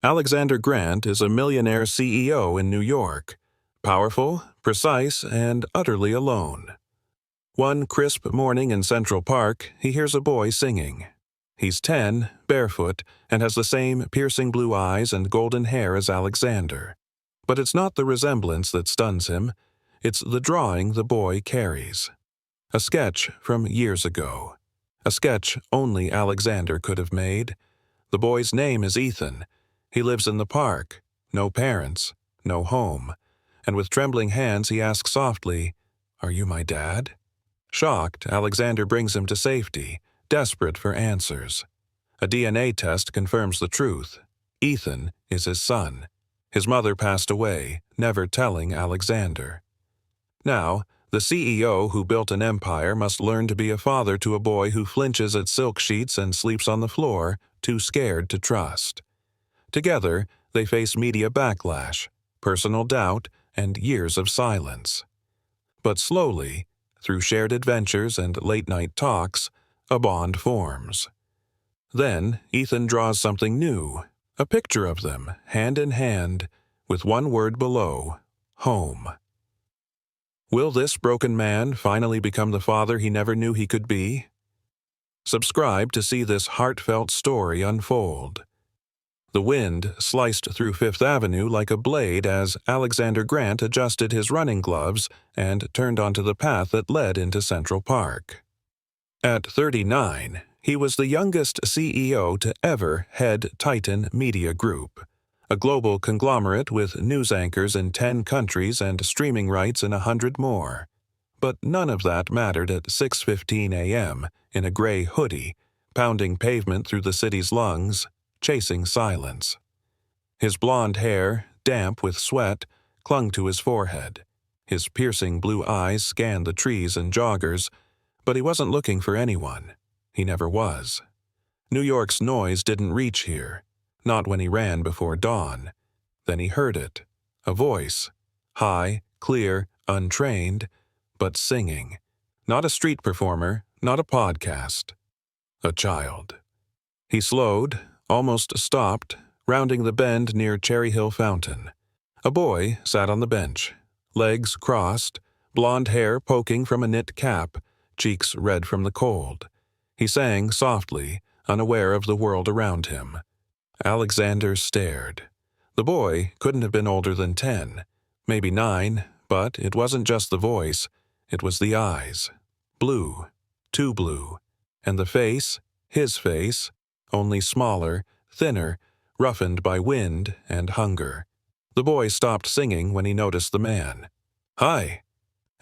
Alexander Grant is a millionaire CEO in New York, powerful, precise, and utterly alone. One crisp morning in Central Park, he hears a boy singing. He's 10, barefoot, and has the same piercing blue eyes and golden hair as Alexander. But it's not the resemblance that stuns him, it's the drawing the boy carries. A sketch from years ago. A sketch only Alexander could have made. The boy's name is Ethan. He lives in the park. No parents. No home. And with trembling hands he asks softly, "Are you my dad?" Shocked, Alexander brings him to safety, desperate for answers. A DNA test confirms the truth. Ethan is his son. His mother passed away, never telling Alexander. Now, the CEO who built an empire must learn to be a father to a boy who flinches at silk sheets and sleeps on the floor, too scared to trust. Together, they face media backlash, personal doubt, and years of silence. But slowly, through shared adventures and late-night talks, a bond forms. Then, Ethan draws something new, a picture of them, hand in hand, with one word below, home. Will this broken man finally become the father he never knew he could be? Subscribe to see this heartfelt story unfold. The wind sliced through Fifth Avenue like a blade as Alexander Grant adjusted his running gloves and turned onto the path that led into Central Park. At 39, he was the youngest CEO to ever head Titan Media Group, a global conglomerate with news anchors in 10 countries and streaming rights in 100 more. But none of that mattered at 6:15 a.m. in a gray hoodie, pounding pavement through the city's lungs, chasing silence. His blonde hair, damp with sweat, clung to his forehead. His piercing blue eyes scanned the trees and joggers, but he wasn't looking for anyone. He never was. New York's noise didn't reach here, not when he ran before dawn. Then he heard it, a voice, high, clear, untrained, but singing. Not a street performer, not a podcast. A child. He slowed, almost stopped, rounding the bend near Cherry Hill Fountain. A boy sat on the bench, legs crossed, blonde hair poking from a knit cap, cheeks red from the cold. He sang softly, unaware of the world around him. Alexander stared. The boy couldn't have been older than 10, maybe 9, but it wasn't just the voice, it was the eyes. Blue, too blue. And the face, his face, only smaller, thinner, roughened by wind and hunger. The boy stopped singing when he noticed the man. "Hi."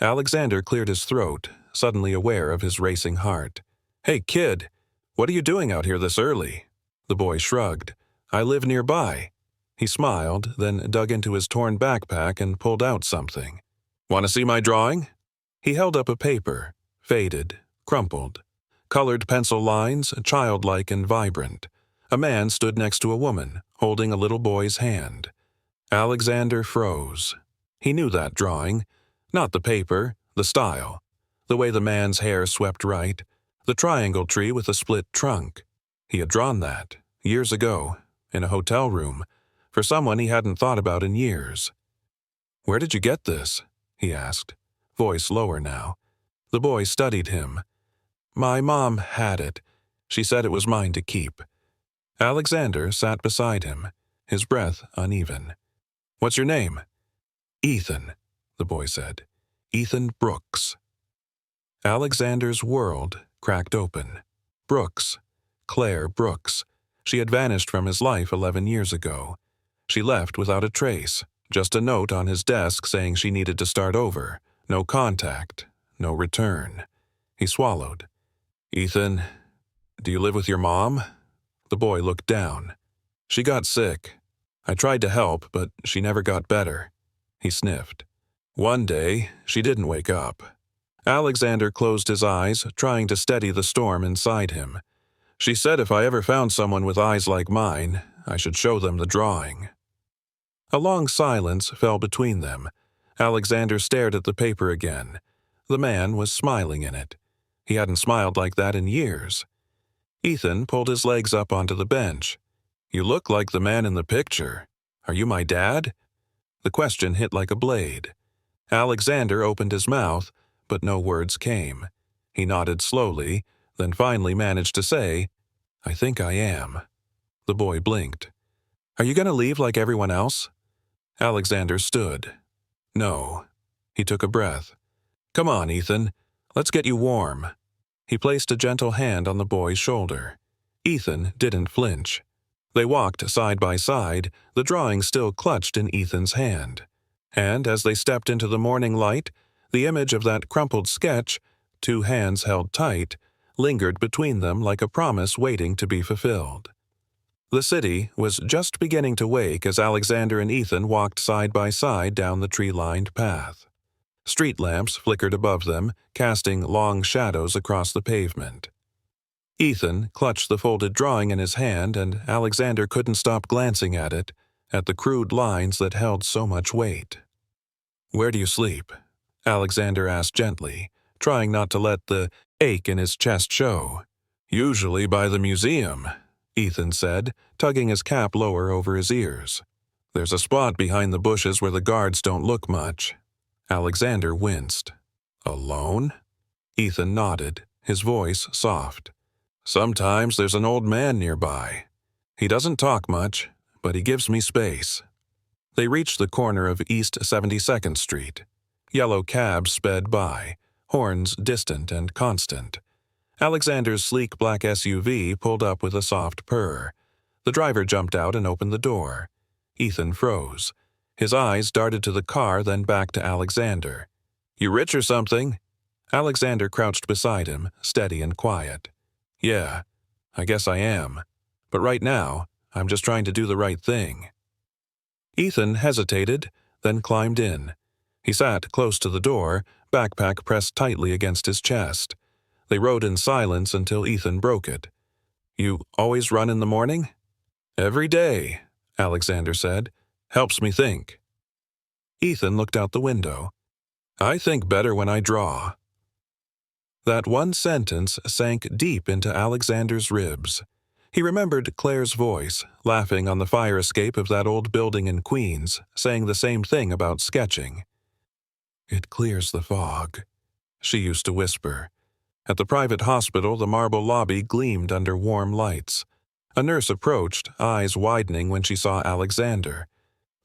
Alexander cleared his throat, suddenly aware of his racing heart. "Hey, kid, what are you doing out here this early?" The boy shrugged. "I live nearby." He smiled, then dug into his torn backpack and pulled out something. "Want to see my drawing?" He held up a paper, faded, crumpled. Colored pencil lines, childlike and vibrant. A man stood next to a woman, holding a little boy's hand. Alexander froze. He knew that drawing. Not the paper, the style. The way the man's hair swept right. The triangle tree with a split trunk. He had drawn that, years ago, in a hotel room, for someone he hadn't thought about in years. "Where did you get this?" he asked, voice lower now. The boy studied him. "My mom had it. She said it was mine to keep." Alexander sat beside him, his breath uneven. "What's your name?" "Ethan," the boy said. "Ethan Brooks." Alexander's world cracked open. Brooks. Claire Brooks. She had vanished from his life 11 years ago. She left without a trace, just a note on his desk saying she needed to start over. No contact, no return. He swallowed. "Ethan, do you live with your mom?" The boy looked down. "She got sick. I tried to help, but she never got better." He sniffed. "One day, she didn't wake up." Alexander closed his eyes, trying to steady the storm inside him. "She said if I ever found someone with eyes like mine, I should show them the drawing." A long silence fell between them. Alexander stared at the paper again. The man was smiling in it. He hadn't smiled like that in years. Ethan pulled his legs up onto the bench. You look like the man in the picture. Are you my dad? The question hit like a blade. Alexander opened his mouth, but no words came. He nodded slowly, then finally managed to say, I think I am. The boy blinked. Are you going to leave like everyone else? Alexander stood. No. He took a breath. Come on, Ethan. Let's get you warm. He placed a gentle hand on the boy's shoulder. Ethan didn't flinch. They walked side by side, the drawing still clutched in Ethan's hand. And as they stepped into the morning light, the image of that crumpled sketch, two hands held tight, lingered between them like a promise waiting to be fulfilled. The city was just beginning to wake as Alexander and Ethan walked side by side down the tree-lined path. Street lamps flickered above them, casting long shadows across the pavement. Ethan clutched the folded drawing in his hand, and Alexander couldn't stop glancing at it, at the crude lines that held so much weight. Where do you sleep? Alexander asked gently, trying not to let the ache in his chest show. Usually by the museum, Ethan said, tugging his cap lower over his ears. There's a spot behind the bushes where the guards don't look much. Alexander winced. Alone? Ethan nodded, his voice soft. Sometimes there's an old man nearby. He doesn't talk much, but he gives me space. They reached the corner of East 72nd Street. Yellow cabs sped by, horns distant and constant. Alexander's sleek black SUV pulled up with a soft purr. The driver jumped out and opened the door. Ethan froze. His eyes darted to the car, then back to Alexander. You rich or something? Alexander crouched beside him, steady and quiet. Yeah, I guess I am. But right now, I'm just trying to do the right thing. Ethan hesitated, then climbed in. He sat close to the door, backpack pressed tightly against his chest. They rode in silence until Ethan broke it. You always run in the morning? Every day, Alexander said. Helps me think. Ethan looked out the window. I think better when I draw. That one sentence sank deep into Alexander's ribs. He remembered Claire's voice, laughing on the fire escape of that old building in Queens, saying the same thing about sketching. It clears the fog, she used to whisper. At the private hospital, the marble lobby gleamed under warm lights. A nurse approached, eyes widening when she saw Alexander.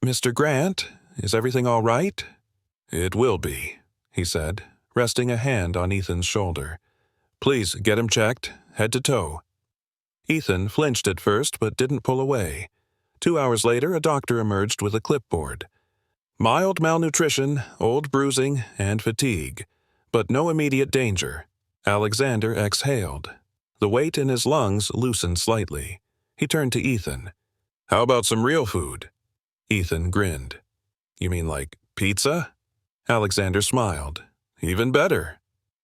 Mr. Grant, is everything all right? It will be, he said, resting a hand on Ethan's shoulder. Please get him checked, head to toe. Ethan flinched at first but didn't pull away. 2 hours later, a doctor emerged with a clipboard. Mild malnutrition, old bruising, and fatigue, but no immediate danger. Alexander exhaled. The weight in his lungs loosened slightly. He turned to Ethan. How about some real food? Ethan grinned. You mean like pizza? Alexander smiled. Even better.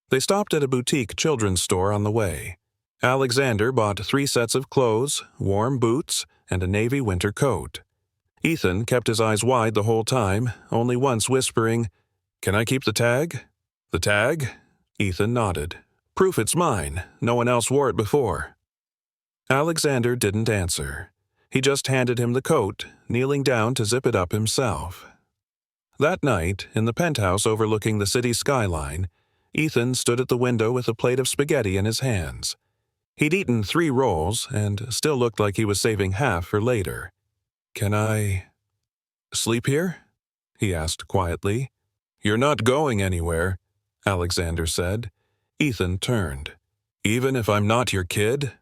They stopped at a boutique children's store on the way. Alexander bought 3 sets of clothes, warm boots, and a navy winter coat. Ethan kept his eyes wide the whole time, only once whispering, Can I keep the tag? The tag? Ethan nodded. Proof it's mine. No one else wore it before. Alexander didn't answer. He just handed him the coat, kneeling down to zip it up himself. That night, in the penthouse overlooking the city skyline, Ethan stood at the window with a plate of spaghetti in his hands. He'd eaten 3 rolls and still looked like he was saving half for later. Can I sleep here? He asked quietly. You're not going anywhere, Alexander said. Ethan turned. Even if I'm not your kid?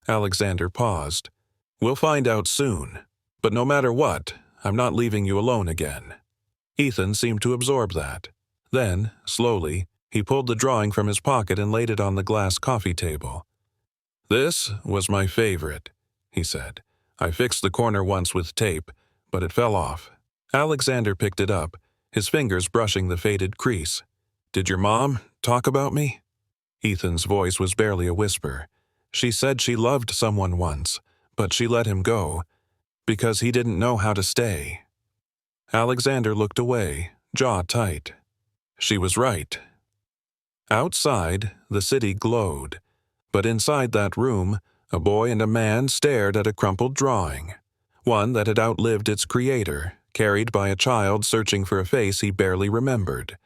Alexander paused. We'll find out soon. But no matter what, I'm not leaving you alone again. Ethan seemed to absorb that. Then, slowly, he pulled the drawing from his pocket and laid it on the glass coffee table. This was my favorite, he said. I fixed the corner once with tape, but it fell off. Alexander picked it up, his fingers brushing the faded crease. Did your mom talk about me? Ethan's voice was barely a whisper. She said she loved someone once, but she let him go, because he didn't know how to stay. Alexander looked away, jaw tight. She was right. Outside, the city glowed, but inside that room, A boy and a man stared at a crumpled drawing, one that had outlived its creator, carried by a child searching for a face he barely remembered.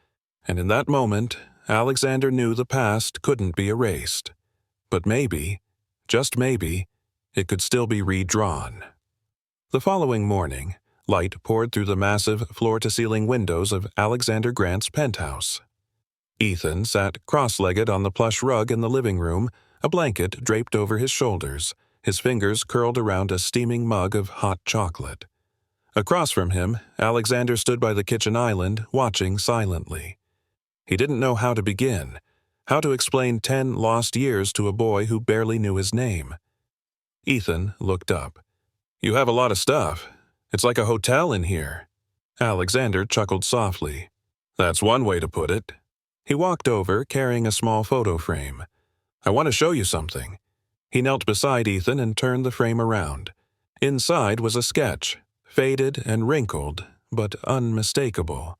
And in that moment, Alexander knew the past couldn't be erased. But maybe, just maybe, it could still be redrawn. The following morning, light poured through the massive floor-to-ceiling windows of Alexander Grant's penthouse. Ethan sat cross-legged on the plush rug in the living room, a blanket draped over his shoulders, his fingers curled around a steaming mug of hot chocolate. Across from him, Alexander stood by the kitchen island, watching silently. He didn't know how to begin, how to explain 10 lost years to a boy who barely knew his name. Ethan looked up. "You have a lot of stuff. It's like a hotel in here." Alexander chuckled softly. "That's one way to put it." He walked over, carrying a small photo frame. "I want to show you something." He knelt beside Ethan and turned the frame around. Inside was a sketch, faded and wrinkled, but unmistakable.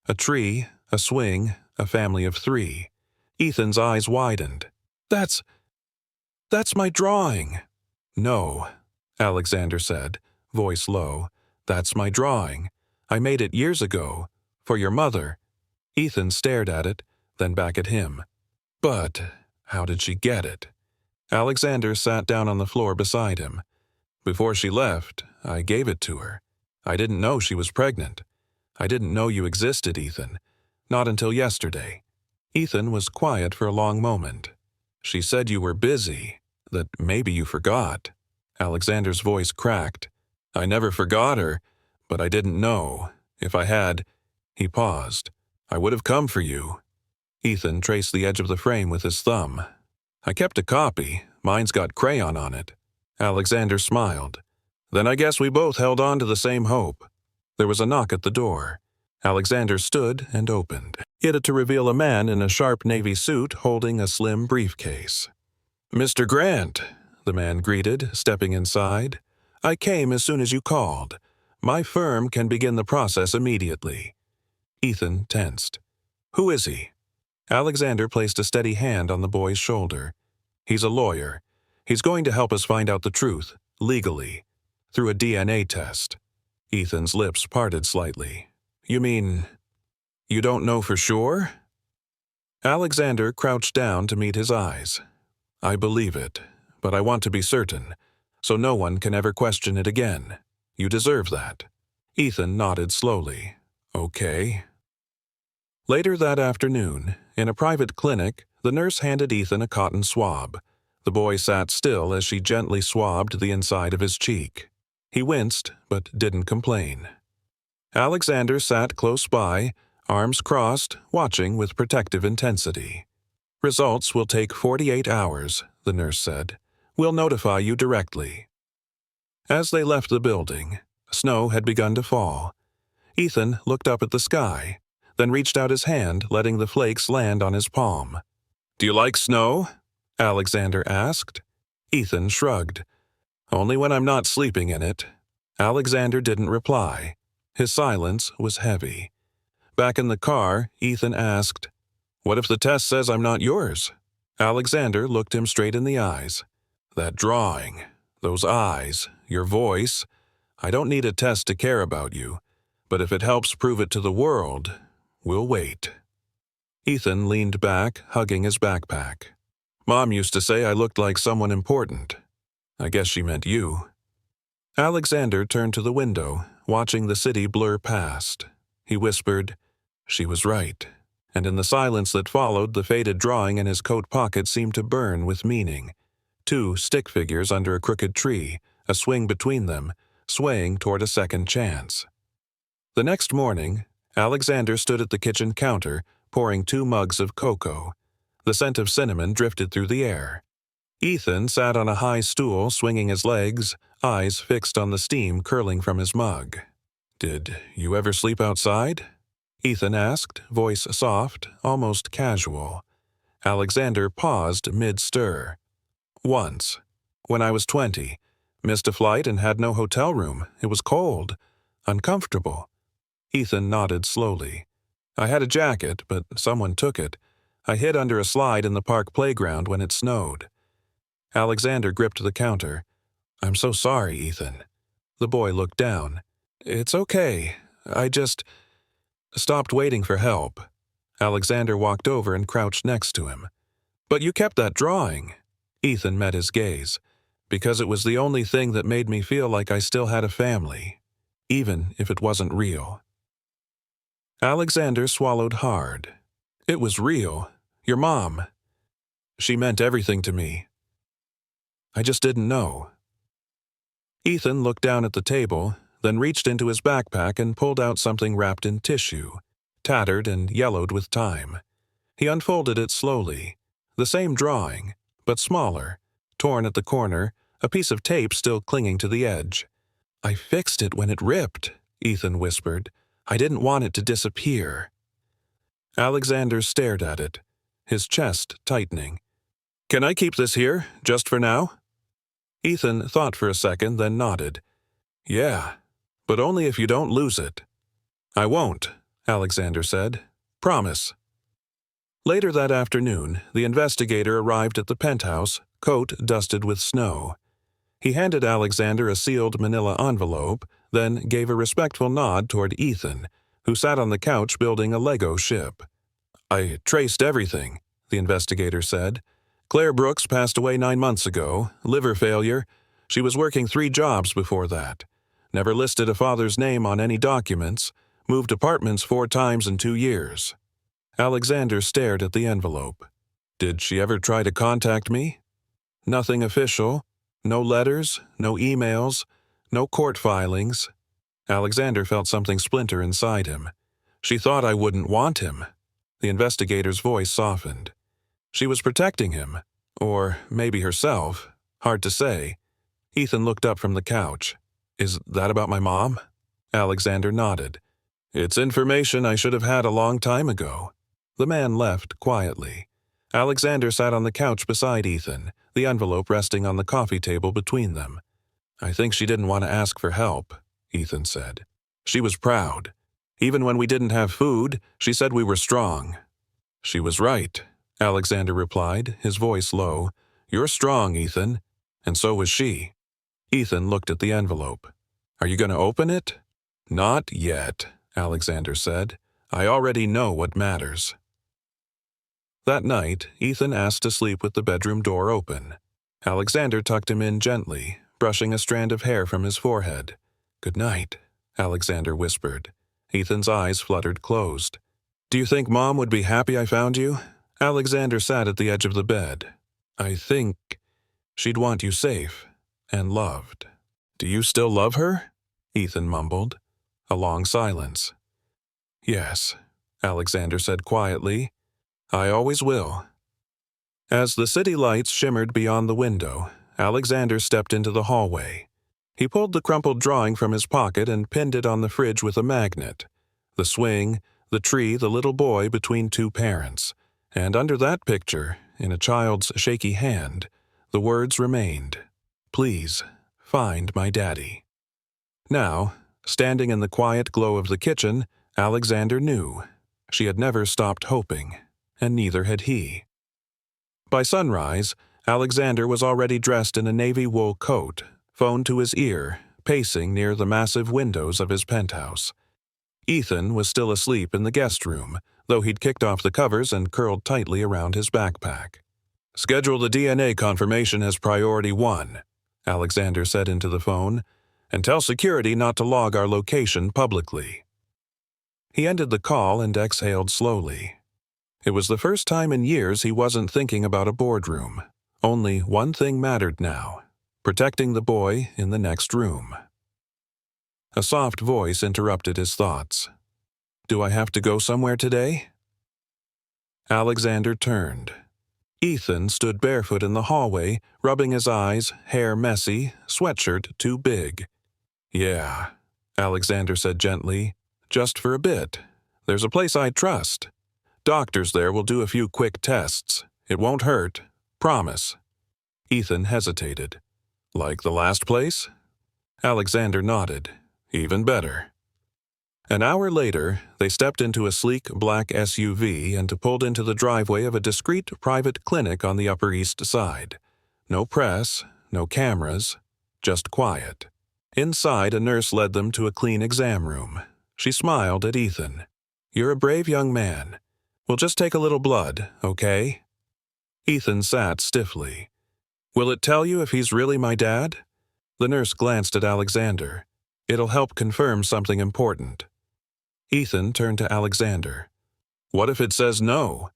A tree, a swing, a family of 3. Ethan's eyes widened. That's my drawing." "No," Alexander said, voice low. "That's my drawing. I made it years ago. For your mother." Ethan stared at it, then back at him. "But how did she get it?" Alexander sat down on the floor beside him. "Before she left, I gave it to her. I didn't know she was pregnant. I didn't know you existed, Ethan. Not until yesterday." Ethan was quiet for a long moment. "She said you were busy, that maybe you forgot." Alexander's voice cracked. "I never forgot her, but I didn't know. If I had—" He paused. "I would have come for you." Ethan traced the edge of the frame with his thumb. "I kept a copy. Mine's got crayon on it." Alexander smiled. "Then I guess we both held on to the same hope." There was a knock at the door. Alexander stood and opened. It had to reveal a man in a sharp navy suit holding a slim briefcase. "Mr. Grant," the man greeted, stepping inside. "I came as soon as you called. My firm can begin the process immediately." Ethan tensed. "Who is he?" Alexander placed a steady hand on the boy's shoulder. "He's a lawyer. He's going to help us find out the truth, legally, through a DNA test." Ethan's lips parted slightly. "You mean, you don't know for sure?" Alexander crouched down to meet his eyes. "I believe it, but I want to be certain, so no one can ever question it again. You deserve that." Ethan nodded slowly. "Okay." Later that afternoon, in a private clinic, the nurse handed Ethan a cotton swab. The boy sat still as she gently swabbed the inside of his cheek. He winced, but didn't complain. Alexander sat close by, arms crossed, watching with protective intensity. "Results will take 48 hours, the nurse said. "We'll notify you directly." As they left the building, snow had begun to fall. Ethan looked up at the sky, then reached out his hand, letting the flakes land on his palm. "Do you like snow?" Alexander asked. Ethan shrugged. "Only when I'm not sleeping in it." Alexander didn't reply. His silence was heavy. Back in the car, Ethan asked, "What if the test says I'm not yours?" Alexander looked him straight in the eyes. "That drawing, those eyes, your voice. I don't need a test to care about you, but if it helps prove it to the world, we'll wait." Ethan leaned back, hugging his backpack. "Mom used to say I looked like someone important. I guess she meant you." Alexander turned to the window, watching the city blur past. He whispered, "She was right." And in the silence that followed, the faded drawing in his coat pocket seemed to burn with meaning. 2 stick figures under a crooked tree, a swing between them, swaying toward a second chance. The next morning, Alexander stood at the kitchen counter, pouring 2 mugs of cocoa. The scent of cinnamon drifted through the air. Ethan sat on a high stool, swinging his legs, eyes fixed on the steam curling from his mug. "Did you ever sleep outside?" Ethan asked, voice soft, almost casual. Alexander paused mid-stir. "Once. When I was 20. Missed a flight and had no hotel room. It was cold. Uncomfortable." Ethan nodded slowly. "I had a jacket, but someone took it. I hid under a slide in the park playground when it snowed." Alexander gripped the counter. "I'm so sorry, Ethan." The boy looked down. "It's okay. I just stopped waiting for help." Alexander walked over and crouched next to him. "But you kept that drawing." Ethan met his gaze. "Because it was the only thing that made me feel like I still had a family, even if it wasn't real." Alexander swallowed hard. "It was real. Your mom. She meant everything to me. I just didn't know." Ethan looked down at the table, then reached into his backpack and pulled out something wrapped in tissue, tattered and yellowed with time. He unfolded it slowly. The same drawing, but smaller, torn at the corner, a piece of tape still clinging to the edge. "I fixed it when it ripped," Ethan whispered. "I didn't want it to disappear." Alexander stared at it, his chest tightening. "Can I keep this here, just for now?" Ethan thought for a second, then nodded. "Yeah, but only if you don't lose it." "I won't," Alexander said. "Promise." Later that afternoon, the investigator arrived at the penthouse, coat dusted with snow. He handed Alexander a sealed manila envelope, then gave a respectful nod toward Ethan, who sat on the couch building a Lego ship. "I traced everything," the investigator said. "Claire Brooks passed away 9 months ago, liver failure. She was working 3 jobs before that. Never listed a father's name on any documents, moved apartments 4 times in 2 years. Alexander stared at the envelope. "Did she ever try to contact me?" "Nothing official. No letters, no emails, no court filings." Alexander felt something splinter inside him. "She thought I wouldn't want him." The investigator's voice softened. "She was protecting him. Or maybe herself. Hard to say." Ethan looked up from the couch. "Is that about my mom?" Alexander nodded. "It's information I should have had a long time ago." The man left quietly. Alexander sat on the couch beside Ethan, the envelope resting on the coffee table between them. "I think she didn't want to ask for help," Ethan said. "She was proud. Even when we didn't have food, she said we were strong." "She was right," Alexander replied, his voice low. "You're strong, Ethan. And so was she." Ethan looked at the envelope. "Are you going to open it?" "Not yet," Alexander said. "I already know what matters." That night, Ethan asked to sleep with the bedroom door open. Alexander tucked him in gently, brushing a strand of hair from his forehead. "Good night," Alexander whispered. Ethan's eyes fluttered closed. "Do you think Mom would be happy I found you?" Alexander sat at the edge of the bed. "I think she'd want you safe and loved." "Do you still love her?" Ethan mumbled. A long silence. "Yes," Alexander said quietly. "I always will." As the city lights shimmered beyond the window, Alexander stepped into the hallway. He pulled the crumpled drawing from his pocket and pinned it on the fridge with a magnet. The swing, the tree, the little boy between 2 parents. And under that picture, in a child's shaky hand, the words remained, "Please, find my daddy." Now, standing in the quiet glow of the kitchen, Alexander knew. She had never stopped hoping, and neither had he. By sunrise, Alexander was already dressed in a navy wool coat, phone to his ear, pacing near the massive windows of his penthouse. Ethan was still asleep in the guest room, though he'd kicked off the covers and curled tightly around his backpack. "Schedule the DNA confirmation as priority 1, Alexander said into the phone, "and tell security not to log our location publicly." He ended the call and exhaled slowly. It was the first time in years he wasn't thinking about a boardroom. Only one thing mattered now: protecting the boy in the next room. A soft voice interrupted his thoughts. "Do I have to go somewhere today?" Alexander turned. Ethan stood barefoot in the hallway, rubbing his eyes, hair messy, sweatshirt too big. "Yeah," Alexander said gently. "Just for a bit. There's a place I trust. Doctors there will do a few quick tests. It won't hurt. Promise." Ethan hesitated. "Like the last place?" Alexander nodded. "Even better." An hour later, they stepped into a sleek black SUV and pulled into the driveway of a discreet private clinic on the Upper East Side. No press, no cameras, just quiet. Inside, a nurse led them to a clean exam room. She smiled at Ethan. "You're a brave young man. We'll just take a little blood, okay?" Ethan sat stiffly. "Will it tell you if he's really my dad?" The nurse glanced at Alexander. "It'll help confirm something important." Ethan turned to Alexander. "What if it says no?"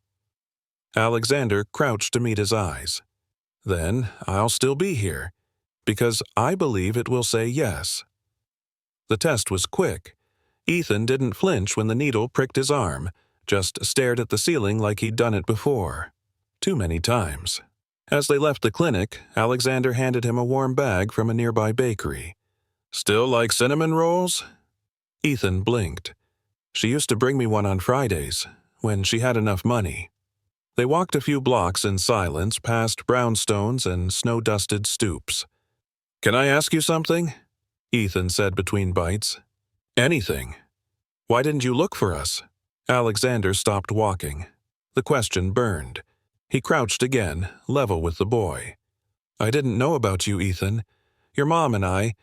Alexander crouched to meet his eyes. "Then I'll still be here, because I believe it will say yes." The test was quick. Ethan didn't flinch when the needle pricked his arm, just stared at the ceiling like he'd done it before. Too many times. As they left the clinic, Alexander handed him a warm bag from a nearby bakery. "Still like cinnamon rolls?" Ethan blinked. "She used to bring me one on Fridays, when she had enough money." They walked a few blocks in silence past brownstones and snow-dusted stoops. "Can I ask you something?" Ethan said between bites. "Anything. Why didn't you look for us?" Alexander stopped walking. The question burned. He crouched again, level with the boy. "I didn't know about you, Ethan. Your mom and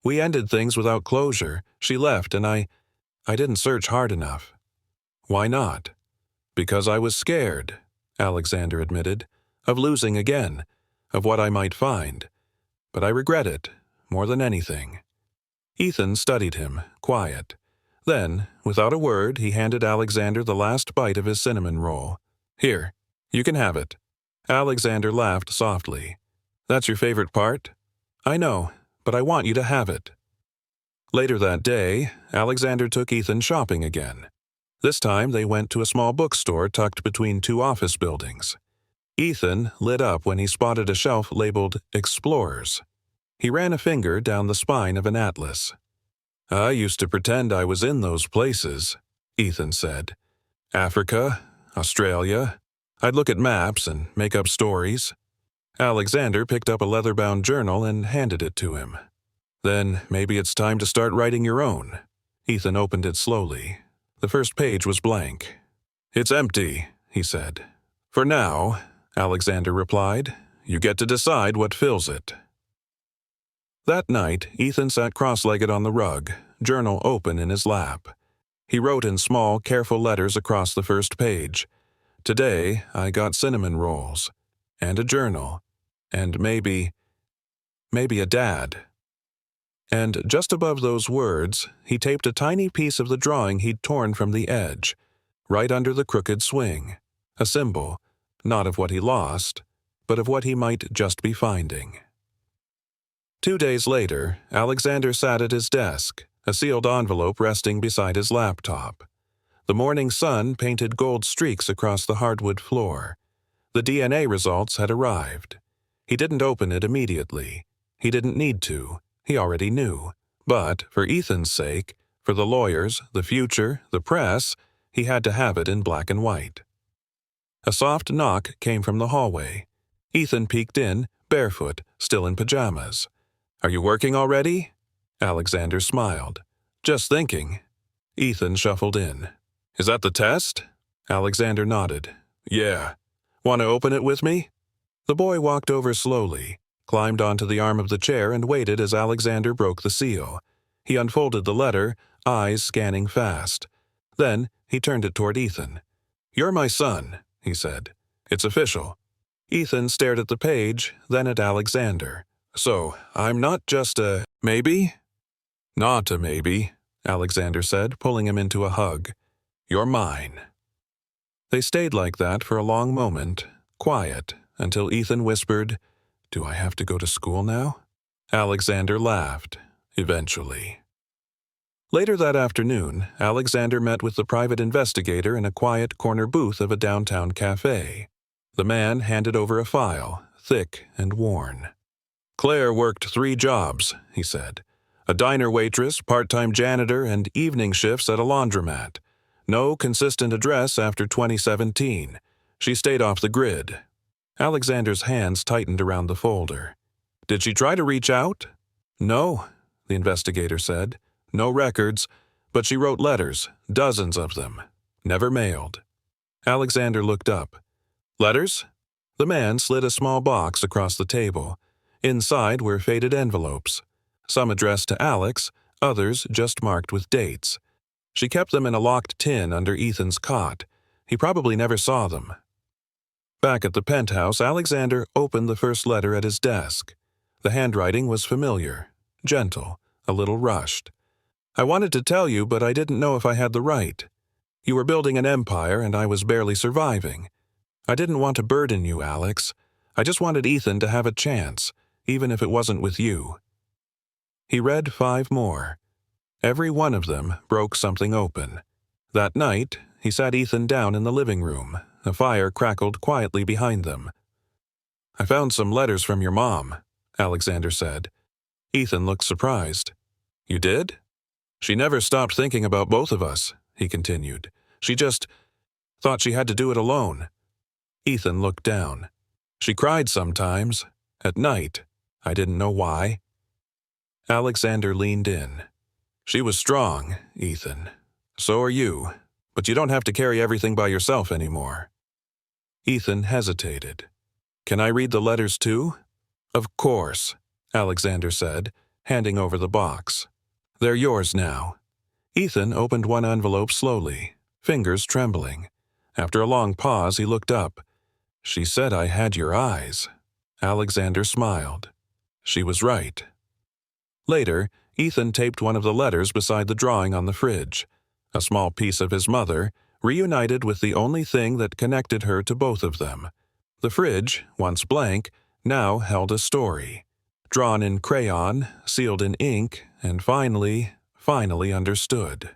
we ended things without closure. She left and I didn't search hard enough." "Why not?" "Because I was scared," Alexander admitted, "of losing again, of what I might find. But I regret it, more than anything." Ethan studied him, quiet. Then, without a word, he handed Alexander the last bite of his cinnamon roll. "Here, you can have it." Alexander laughed softly. "That's your favorite part?" "I know, but I want you to have it." Later that day, Alexander took Ethan shopping again. This time they went to a small bookstore tucked between two office buildings. Ethan lit up when he spotted a shelf labeled Explorers. He ran a finger down the spine of an atlas. "I used to pretend I was in those places," Ethan said. "Africa, Australia. I'd look at maps and make up stories." Alexander picked up a leather-bound journal and handed it to him. "Then maybe it's time to start writing your own." Ethan opened it slowly. The first page was blank. "It's empty," he said. "For now," Alexander replied. "You get to decide what fills it." That night, Ethan sat cross-legged on the rug, journal open in his lap. He wrote in small, careful letters across the first page. "Today, I got cinnamon rolls. And a journal. And maybe a dad." And just above those words, he taped a tiny piece of the drawing he'd torn from the edge, right under the crooked swing. A symbol, not of what he lost, but of what he might just be finding. 2 days later, Alexander sat at his desk, a sealed envelope resting beside his laptop. The morning sun painted gold streaks across the hardwood floor. The DNA results had arrived. He didn't open it immediately. He didn't need to. He already knew. But, for Ethan's sake, for the lawyers, the future, the press, he had to have it in black and white. A soft knock came from the hallway. Ethan peeked in, barefoot, still in pajamas. "Are you working already?" Alexander smiled. "Just thinking." Ethan shuffled in. "Is that the test?" Alexander nodded. "Yeah. Want to open it with me?" The boy walked over slowly, climbed onto the arm of the chair and waited as Alexander broke the seal. He unfolded the letter, eyes scanning fast. Then he turned it toward Ethan. "You're my son," he said. "It's official." Ethan stared at the page, then at Alexander. "So, I'm not just a maybe?" "Not a maybe," Alexander said, pulling him into a hug. "You're mine." They stayed like that for a long moment, quiet, until Ethan whispered, "Do I have to go to school now?" Alexander laughed. "Eventually." Later that afternoon, Alexander met with the private investigator in a quiet corner booth of a downtown cafe. The man handed over a file, thick and worn. "Claire worked 3 jobs," he said. "A diner waitress, part-time janitor, and evening shifts at a laundromat. No consistent address after 2017. She stayed off the grid." Alexander's hands tightened around the folder. "Did she try to reach out?" "No," the investigator said. "No records, but she wrote letters, dozens of them. Never mailed." Alexander looked up. "Letters?" The man slid a small box across the table. Inside were faded envelopes, some addressed to Alex, others just marked with dates. She kept them in a locked tin under Ethan's cot. He probably never saw them. Back at the penthouse, Alexander opened the first letter at his desk. The handwriting was familiar, gentle, a little rushed. I wanted to tell you, but I didn't know if I had the right. You were building an empire, and I was barely surviving. I didn't want to burden you, Alex. I just wanted Ethan to have a chance, even if it wasn't with you. He read 5 more. Every one of them broke something open. That night, he sat Ethan down in the living room. A fire crackled quietly behind them. I found some letters from your mom, Alexander said. Ethan looked surprised. You did? She never stopped thinking about both of us, he continued. She just thought she had to do it alone. Ethan looked down. She cried sometimes. At night. I didn't know why. Alexander leaned in. She was strong, Ethan. So are you. But you don't have to carry everything by yourself anymore. Ethan hesitated. Can I read the letters too? Of course, Alexander said, handing over the box. They're yours now. Ethan opened one envelope slowly, fingers trembling. After a long pause, he looked up. She said I had your eyes. Alexander smiled. She was right. Later, Ethan taped one of the letters beside the drawing on the fridge. A small piece of his mother, reunited with the only thing that connected her to both of them. The fridge, once blank, now held a story. Drawn in crayon, sealed in ink, and finally understood.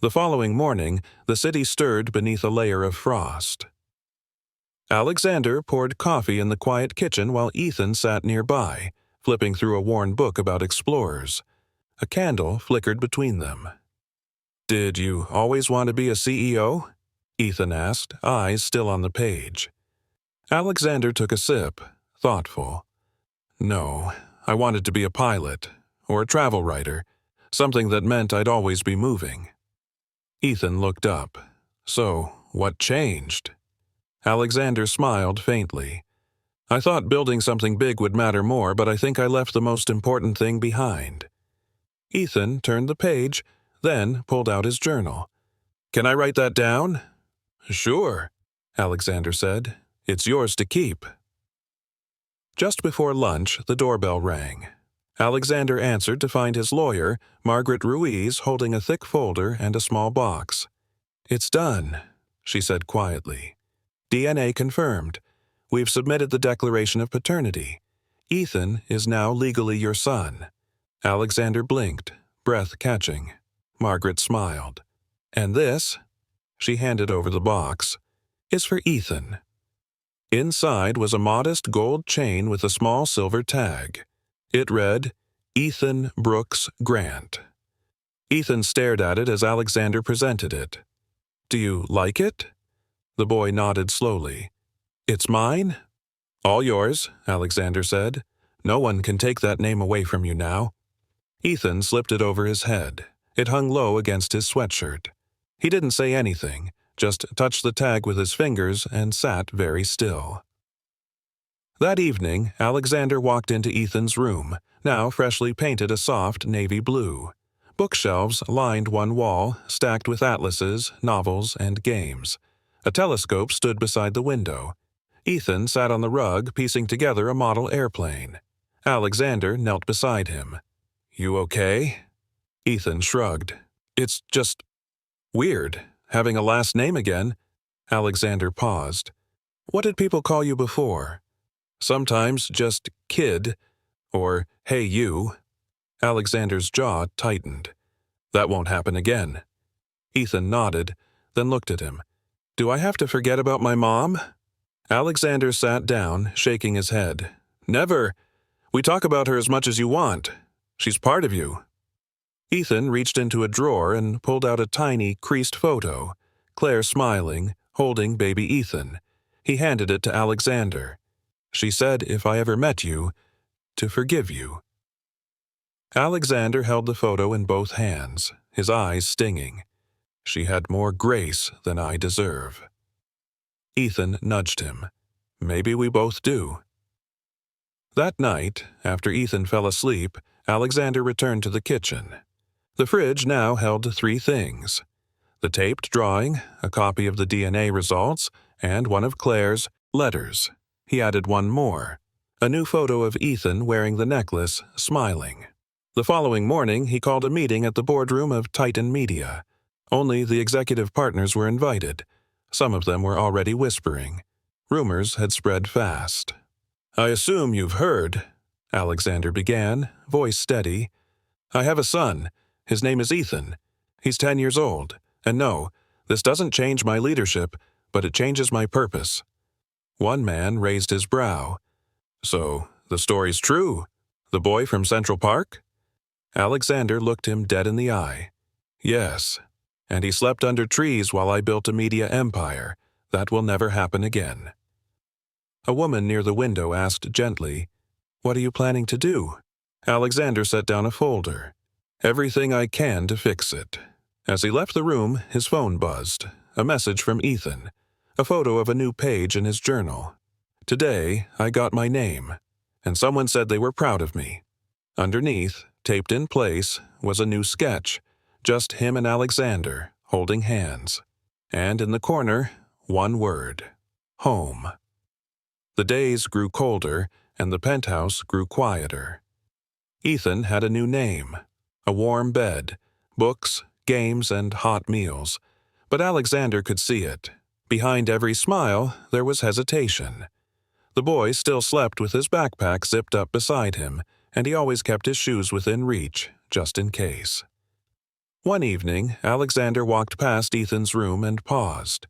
The following morning, the city stirred beneath a layer of frost. Alexander poured coffee in the quiet kitchen while Ethan sat nearby, flipping through a worn book about explorers. A candle flickered between them. Did you always want to be a CEO? Ethan asked, eyes still on the page. Alexander took a sip, thoughtful. No, I wanted to be a pilot, or a travel writer, something that meant I'd always be moving. Ethan looked up. So, what changed? Alexander smiled faintly. I thought building something big would matter more, but I think I left the most important thing behind. Ethan turned the page, then pulled out his journal. Can I write that down? Sure, Alexander said. It's yours to keep. Just before lunch, the doorbell rang. Alexander answered to find his lawyer, Margaret Ruiz, holding a thick folder and a small box. It's done, she said quietly. DNA confirmed. We've submitted the declaration of paternity. Ethan is now legally your son. Alexander blinked, breath catching. Margaret smiled. And this, she handed over the box, is for Ethan. Inside was a modest gold chain with a small silver tag. It read, Ethan Brooks Grant. Ethan stared at it as Alexander presented it. Do you like it? The boy nodded slowly. It's mine? All yours, Alexander said. No one can take that name away from you now. Ethan slipped it over his head. It hung low against his sweatshirt. He didn't say anything, just touched the tag with his fingers and sat very still. That evening, Alexander walked into Ethan's room, now freshly painted a soft navy blue. Bookshelves lined one wall, stacked with atlases, novels, and games. A telescope stood beside the window. Ethan sat on the rug, piecing together a model airplane. Alexander knelt beside him. You okay? Ethan shrugged. It's just weird, having a last name again. Alexander paused. What did people call you before? Sometimes just kid, or hey you. Alexander's jaw tightened. That won't happen again. Ethan nodded, then looked at him. Do I have to forget about my mom? Alexander sat down, shaking his head. Never. We talk about her as much as you want. She's part of you. Ethan reached into a drawer and pulled out a tiny, creased photo. Claire smiling, holding baby Ethan. He handed it to Alexander. She said if I ever met you, to forgive you. Alexander held the photo in both hands, his eyes stinging. She had more grace than I deserve. Ethan nudged him. Maybe we both do. That night, after Ethan fell asleep, Alexander returned to the kitchen. The fridge now held three things: the taped drawing, a copy of the DNA results, and one of Claire's letters. He added one more: a new photo of Ethan wearing the necklace, smiling. The following morning, he called a meeting at the boardroom of Titan Media. Only the executive partners were invited. Some of them were already whispering. Rumors had spread fast. "I assume you've heard," Alexander began, voice steady. "I have a son. His name is Ethan. He's 10 years old. And no, this doesn't change my leadership, but it changes my purpose." One man raised his brow. "So, the story's true? The boy from Central Park?" Alexander looked him dead in the eye. "Yes. And he slept under trees while I built a media empire. That will never happen again." A woman near the window asked gently, "What are you planning to do?" Alexander set down a folder. "Everything I can to fix it." As he left the room, his phone buzzed. A message from Ethan. A photo of a new page in his journal. "Today, I got my name, and someone said they were proud of me." Underneath, taped in place, was a new sketch. Just him and Alexander, holding hands. And in the corner, one word: home. The days grew colder, and the penthouse grew quieter. Ethan had a new name, a warm bed, books, games, and hot meals. But Alexander could see it. Behind every smile, there was hesitation. The boy still slept with his backpack zipped up beside him, and he always kept his shoes within reach, just in case. One evening, Alexander walked past Ethan's room and paused.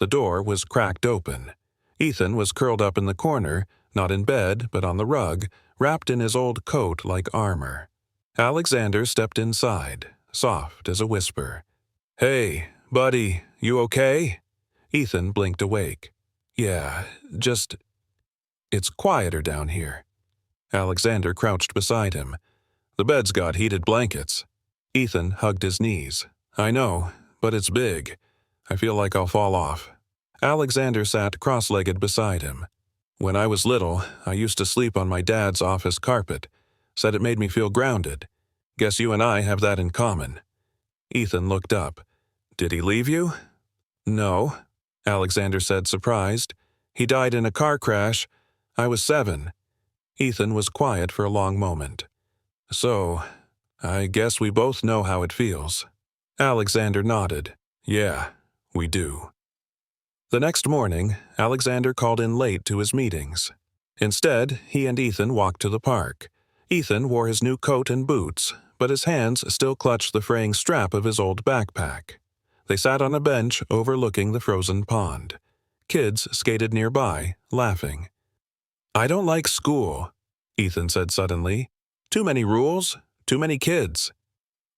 The door was cracked open. Ethan was curled up in the corner, not in bed, but on the rug, wrapped in his old coat like armor. Alexander stepped inside, soft as a whisper. "Hey, buddy, you okay?" Ethan blinked awake. "Yeah, just... It's quieter down here." Alexander crouched beside him. "The bed's got heated blankets." Ethan hugged his knees. "I know, but it's big. I feel like I'll fall off." Alexander sat cross-legged beside him. "When I was little, I used to sleep on my dad's office carpet. Said it made me feel grounded. Guess you and I have that in common." Ethan looked up. "Did he leave you?" "No," Alexander said, surprised. "He died in a car crash. I was 7. Ethan was quiet for a long moment. "So, I guess we both know how it feels." Alexander nodded. "Yeah, we do." The next morning, Alexander called in late to his meetings. Instead, he and Ethan walked to the park. Ethan wore his new coat and boots, but his hands still clutched the fraying strap of his old backpack. They sat on a bench overlooking the frozen pond. Kids skated nearby, laughing. "I don't like school," Ethan said suddenly. "Too many rules, too many kids."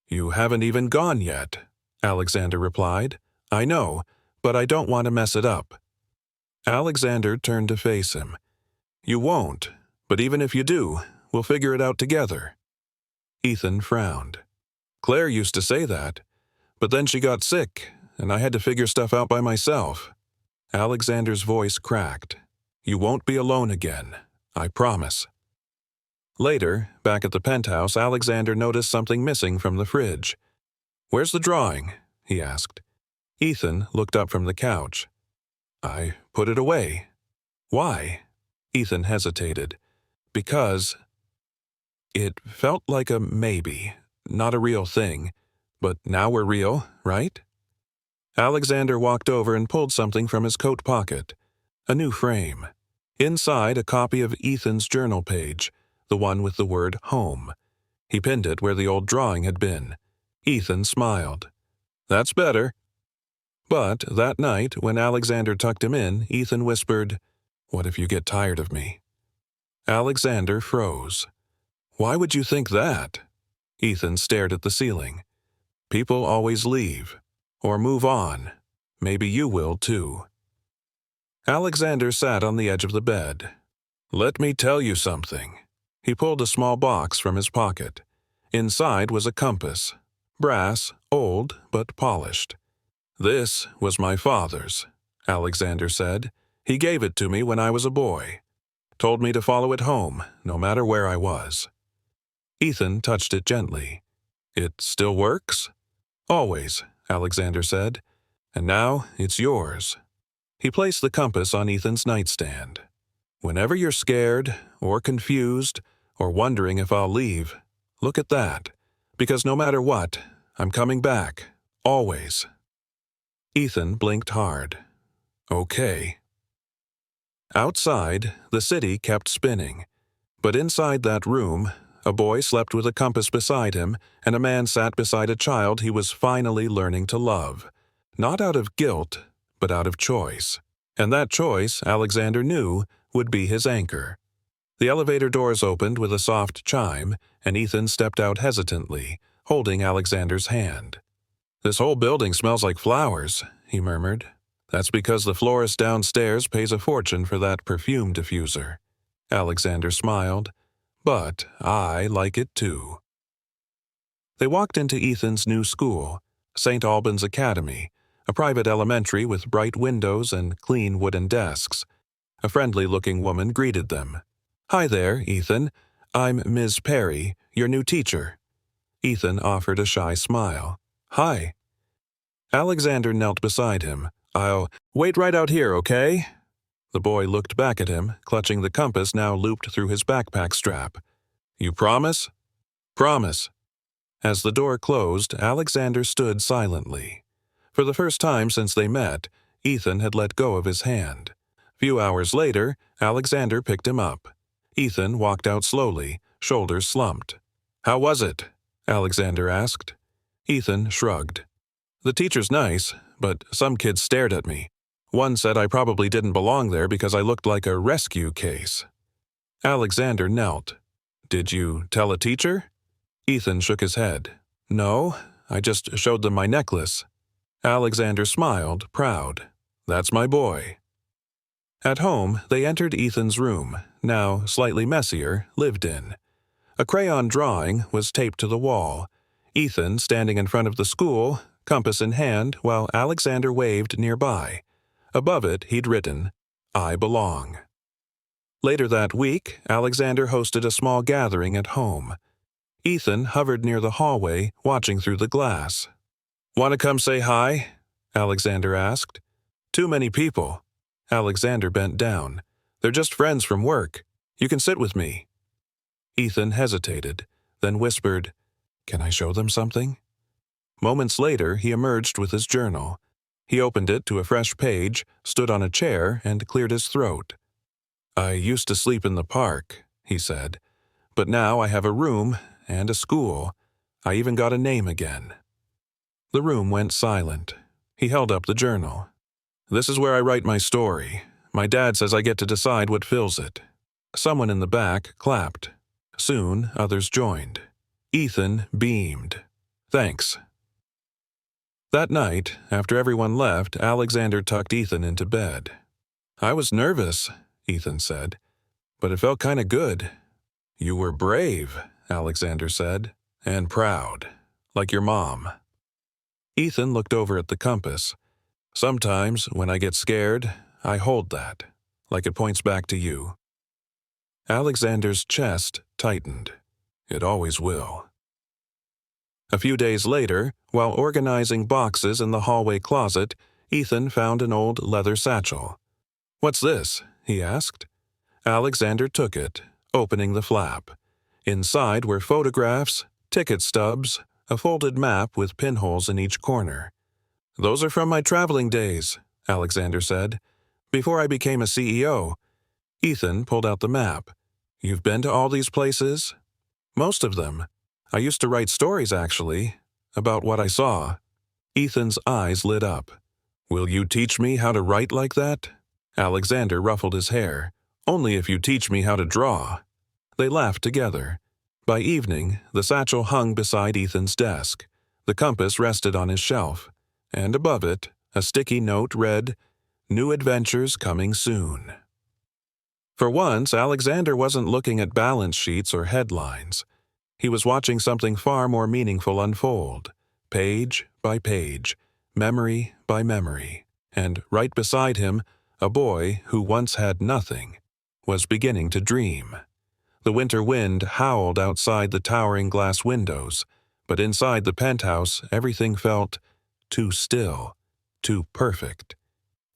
"You haven't even gone yet," Alexander replied. "I know, but I don't want to mess it up." Alexander turned to face him. "You won't, but even if you do, we'll figure it out together." Ethan frowned. "Claire used to say that, but then she got sick, and I had to figure stuff out by myself." Alexander's voice cracked. "You won't be alone again, I promise." Later, back at the penthouse, Alexander noticed something missing from the fridge. "Where's the drawing?" he asked. Ethan looked up from the couch. "I put it away." "Why?" Ethan hesitated. "Because it felt like a maybe, not a real thing. But now we're real, right?" Alexander walked over and pulled something from his coat pocket. A new frame. Inside, a copy of Ethan's journal page, the one with the word home. He pinned it where the old drawing had been. Ethan smiled. "That's better." But that night, when Alexander tucked him in, Ethan whispered, "What if you get tired of me?" Alexander froze. "Why would you think that?" Ethan stared at the ceiling. "People always leave. Or move on. Maybe you will, too." Alexander sat on the edge of the bed. "Let me tell you something." He pulled a small box from his pocket. Inside was a compass. Brass, old, but polished. "This was my father's," Alexander said. He gave it to me when I was a boy. Told me to follow it home, no matter where I was. Ethan touched it gently. It still works? Always, Alexander said. And now it's yours. He placed the compass on Ethan's nightstand. Whenever you're scared, or confused, or wondering if I'll leave, look at that. Because no matter what, I'm coming back. Always. Ethan blinked hard. Okay. Outside, the city kept spinning. But inside that room, a boy slept with a compass beside him, and a man sat beside a child he was finally learning to love. Not out of guilt, but out of choice. And that choice, Alexander knew, would be his anchor. The elevator doors opened with a soft chime, and Ethan stepped out hesitantly, holding Alexander's hand. "This whole building smells like flowers," he murmured. "That's because the florist downstairs pays a fortune for that perfume diffuser." Alexander smiled. "But I like it too." They walked into Ethan's new school, St. Albans Academy, a private elementary with bright windows and clean wooden desks. A friendly-looking woman greeted them. "Hi there, Ethan. I'm Ms. Perry, your new teacher." Ethan offered a shy smile. "Hi." Alexander knelt beside him. "I'll wait right out here, okay?" The boy looked back at him, clutching the compass now looped through his backpack strap. "You promise?" "Promise." As the door closed, Alexander stood silently. For the first time since they met, Ethan had let go of his hand. Few hours later, Alexander picked him up. Ethan walked out slowly, shoulders slumped. "How was it?" Alexander asked. Ethan shrugged. "The teacher's nice, but some kids stared at me. One said I probably didn't belong there because I looked like a rescue case." Alexander knelt. "Did you tell a teacher?" Ethan shook his head. "No, I just showed them my necklace." Alexander smiled, proud. "That's my boy." At home, they entered Ethan's room, now slightly messier, lived in. A crayon drawing was taped to the wall. Ethan standing in front of the school, compass in hand, while Alexander waved nearby. Above it, he'd written, "I belong." Later that week, Alexander hosted a small gathering at home. Ethan hovered near the hallway, watching through the glass. "Want to come say hi?" Alexander asked. "Too many people." Alexander bent down. "They're just friends from work. You can sit with me." Ethan hesitated, then whispered, "Can I show them something?" Moments later, he emerged with his journal. He opened it to a fresh page, stood on a chair, and cleared his throat. "I used to sleep in the park," he said, "but now I have a room and a school. I even got a name again." The room went silent. He held up the journal. "This is where I write my story. My dad says I get to decide what fills it." Someone in the back clapped. Soon, others joined. Ethan beamed. "Thanks." That night, after everyone left, Alexander tucked Ethan into bed. "I was nervous," Ethan said, "but it felt kind of good." "You were brave," Alexander said, "and proud, like your mom." Ethan looked over at the compass. "Sometimes, when I get scared, I hold that, like it points back to you." Alexander's chest tightened. It always will. A few days later, while organizing boxes in the hallway closet, Ethan found an old leather satchel. "What's this?" he asked. Alexander took it, opening the flap. Inside were photographs, ticket stubs, a folded map with pinholes in each corner. "Those are from my traveling days," Alexander said. "Before I became a CEO." Ethan pulled out the map. "You've been to all these places?" "Most of them. I used to write stories, actually, about what I saw." Ethan's eyes lit up. "Will you teach me how to write like that?" Alexander ruffled his hair. "Only if you teach me how to draw." They laughed together. By evening, the satchel hung beside Ethan's desk. The compass rested on his shelf, and above it, a sticky note read, "New adventures coming soon." For once, Alexander wasn't looking at balance sheets or headlines. He was watching something far more meaningful unfold, page by page, memory by memory, and right beside him, A boy who once had nothing was beginning to dream. The winter wind howled outside the towering glass windows, but inside the penthouse everything felt too still, too perfect.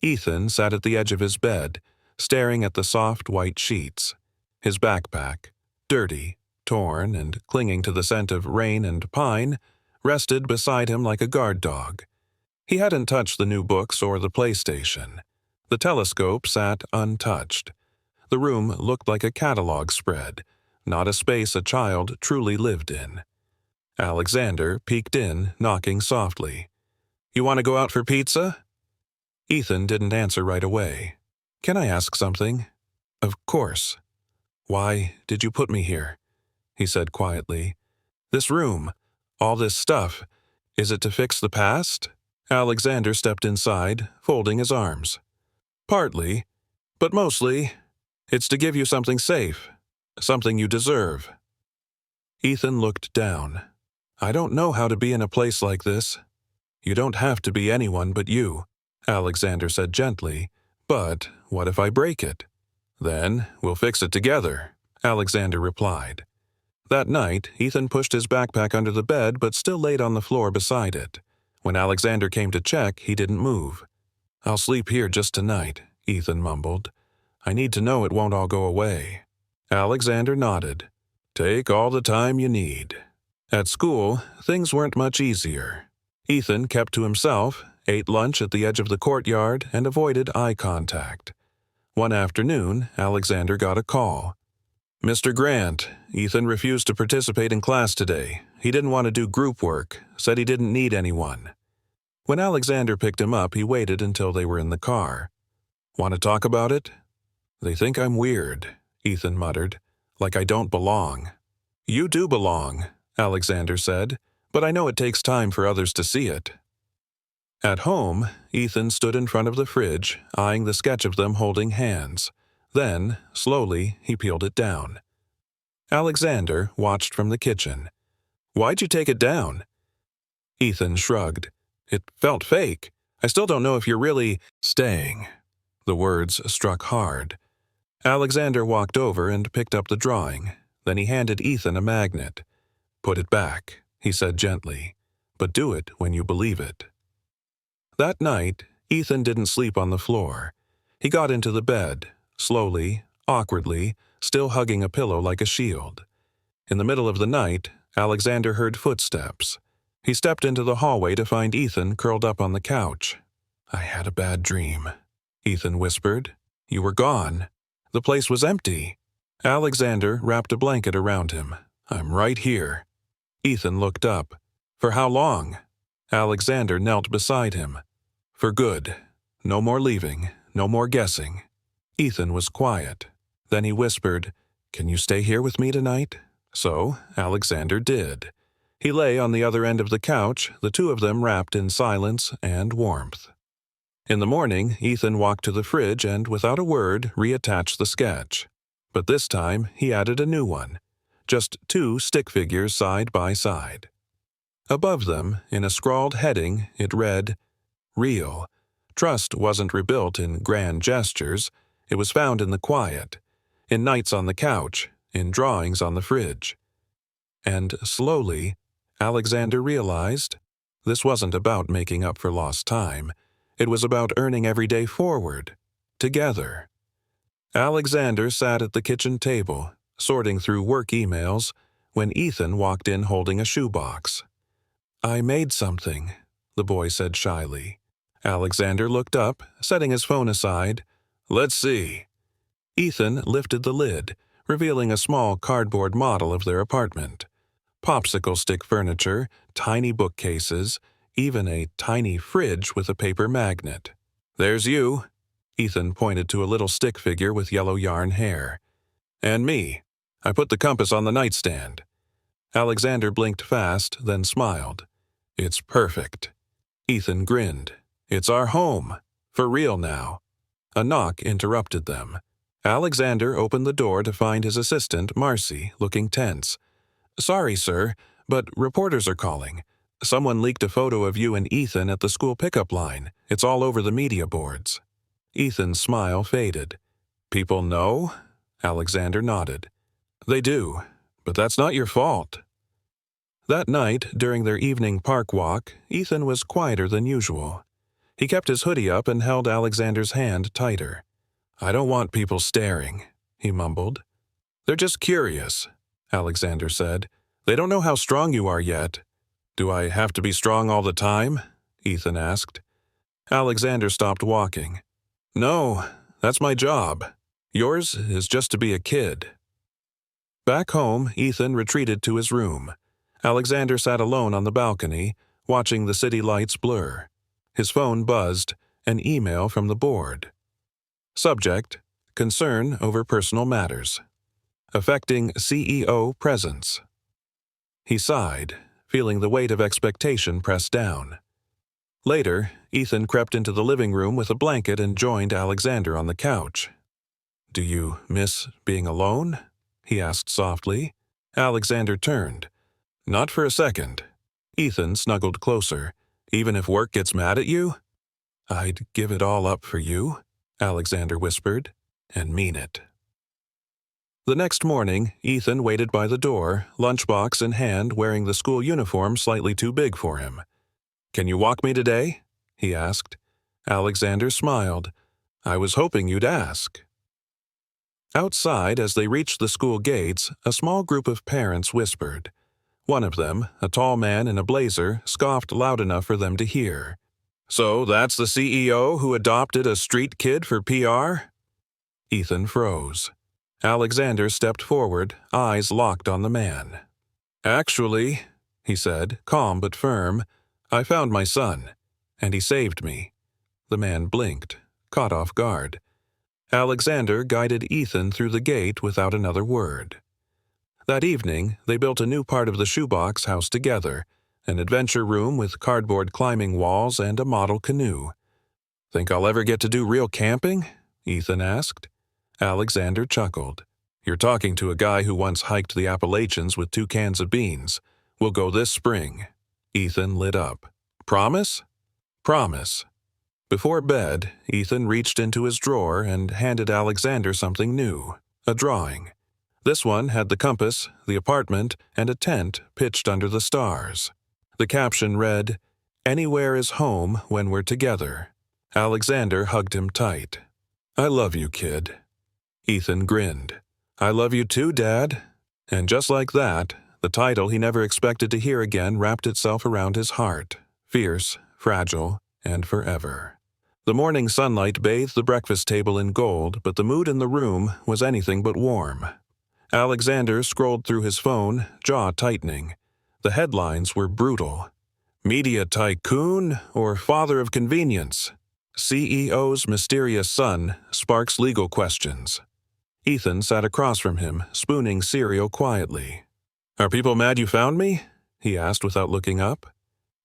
Ethan sat at the edge of his bed, staring at the soft white sheets. His backpack, dirty, torn, and clinging to the scent of rain and pine, rested beside him like a guard dog. He hadn't touched the new books or the PlayStation. The telescope sat untouched. The room looked like a catalog spread, not a space a child truly lived in. Alexander peeked in, knocking softly. "You want to go out for pizza?" Ethan didn't answer right away. "Can I ask something?" "Of course." "Why did you put me here?" he said quietly. "This room, all this stuff, is it to fix the past?" Alexander stepped inside, folding his arms. "Partly, but mostly, it's to give you something safe, something you deserve." Ethan looked down. "I don't know how to be in a place like this." "You don't have to be anyone but you," Alexander said gently. "But what if I break it?" "Then we'll fix it together," Alexander replied. That night, Ethan pushed his backpack under the bed but still laid on the floor beside it. When Alexander came to check, he didn't move. "I'll sleep here just tonight," Ethan mumbled. "I need to know it won't all go away." Alexander nodded. "Take all the time you need." At school, things weren't much easier. Ethan kept to himself, ate lunch at the edge of the courtyard, and avoided eye contact. One afternoon, Alexander got a call. "Mr. Grant, Ethan refused to participate in class today. He didn't want to do group work, said he didn't need anyone." When Alexander picked him up, he waited until they were in the car. "Want to talk about it?" "They think I'm weird," Ethan muttered, "like I don't belong." "You do belong," Alexander said, "but I know it takes time for others to see it." At home, Ethan stood in front of the fridge, eyeing the sketch of them holding hands. Then, slowly, he peeled it down. Alexander watched from the kitchen. "Why'd you take it down?" Ethan shrugged. "It felt fake. I still don't know if you're really staying." The words struck hard. Alexander walked over and picked up the drawing. Then he handed Ethan a magnet. "Put it back," he said gently, "but do it when you believe it." That night, Ethan didn't sleep on the floor. He got into the bed, slowly, awkwardly, still hugging a pillow like a shield. In the middle of the night, Alexander heard footsteps. He stepped into the hallway to find Ethan curled up on the couch. "I had a bad dream," Ethan whispered. "You were gone. The place was empty." Alexander wrapped a blanket around him. "I'm right here." Ethan looked up. "For how long?" Alexander knelt beside him. "For good. No more leaving, no more guessing." Ethan was quiet. Then he whispered, "Can you stay here with me tonight?" So Alexander did. He lay on the other end of the couch, the two of them wrapped in silence and warmth. In the morning, Ethan walked to the fridge and, without a word, reattached the sketch. But this time, he added a new one. Just two stick figures side by side. Above them, in a scrawled heading, it read, "Real. Trust wasn't rebuilt in grand gestures. It was found in the quiet, in nights on the couch, in drawings on the fridge." And slowly, Alexander realized this wasn't about making up for lost time. It was about earning every day forward, together. Alexander sat at the kitchen table, sorting through work emails, when Ethan walked in holding a shoebox. "I made something," the boy said shyly. Alexander looked up, setting his phone aside. "Let's see." Ethan lifted the lid, revealing a small cardboard model of their apartment. Popsicle stick furniture, tiny bookcases, even a tiny fridge with a paper magnet. "There's you." Ethan pointed to a little stick figure with yellow yarn hair. "And me. I put the compass on the nightstand." Alexander blinked fast, then smiled. "It's perfect." Ethan grinned. "It's our home. For real now." A knock interrupted them. Alexander opened the door to find his assistant, Marcy, looking tense. "Sorry, sir, but reporters are calling. Someone leaked a photo of you and Ethan at the school pickup line. It's all over the media boards." Ethan's smile faded. People know? Alexander nodded. They do, but that's not your fault. That night, during their evening park walk, Ethan was quieter than usual. He kept his hoodie up and held Alexander's hand tighter. I don't want people staring, he mumbled. They're just curious, Alexander said. They don't know how strong you are yet. Do I have to be strong all the time? Ethan asked. Alexander stopped walking. No, that's my job. Yours is just to be a kid. Back home, Ethan retreated to his room. Alexander sat alone on the balcony, watching the city lights blur. His phone buzzed, an email from the board. Subject: Concern over personal matters. Affecting CEO presence. He sighed, feeling the weight of expectation press down. Later, Ethan crept into the living room with a blanket and joined Alexander on the couch. Do you miss being alone? He asked softly. Alexander turned. Not for a second. Ethan snuggled closer. Even if work gets mad at you? I'd give it all up for you, Alexander whispered, and mean it. The next morning, Ethan waited by the door, lunchbox in hand, wearing the school uniform slightly too big for him. Can you walk me today? He asked. Alexander smiled. I was hoping you'd ask. Outside, as they reached the school gates, a small group of parents whispered. One of them, a tall man in a blazer, scoffed loud enough for them to hear. So that's the CEO who adopted a street kid for PR? Ethan froze. Alexander stepped forward, eyes locked on the man. Actually, he said, calm but firm, I found my son, and he saved me. The man blinked, caught off guard. Alexander guided Ethan through the gate without another word. That evening, they built a new part of the shoebox house together, an adventure room with cardboard climbing walls and a model canoe. Think I'll ever get to do real camping? Ethan asked. Alexander chuckled. You're talking to a guy who once hiked the Appalachians with 2 cans of beans. We'll go this spring. Ethan lit up. Promise? Promise. Before bed, Ethan reached into his drawer and handed Alexander something new, a drawing. This one had the compass, the apartment, and a tent pitched under the stars. The caption read, Anywhere is home when we're together. Alexander hugged him tight. I love you, kid. Ethan grinned. I love you too, Dad. And just like that, the title he never expected to hear again wrapped itself around his heart, fierce, fragile, and forever. The morning sunlight bathed the breakfast table in gold, but the mood in the room was anything but warm. Alexander scrolled through his phone, jaw tightening. The headlines were brutal. Media tycoon or father of convenience? CEO's mysterious son sparks legal questions. Ethan sat across from him, spooning cereal quietly. Are people mad you found me? He asked without looking up.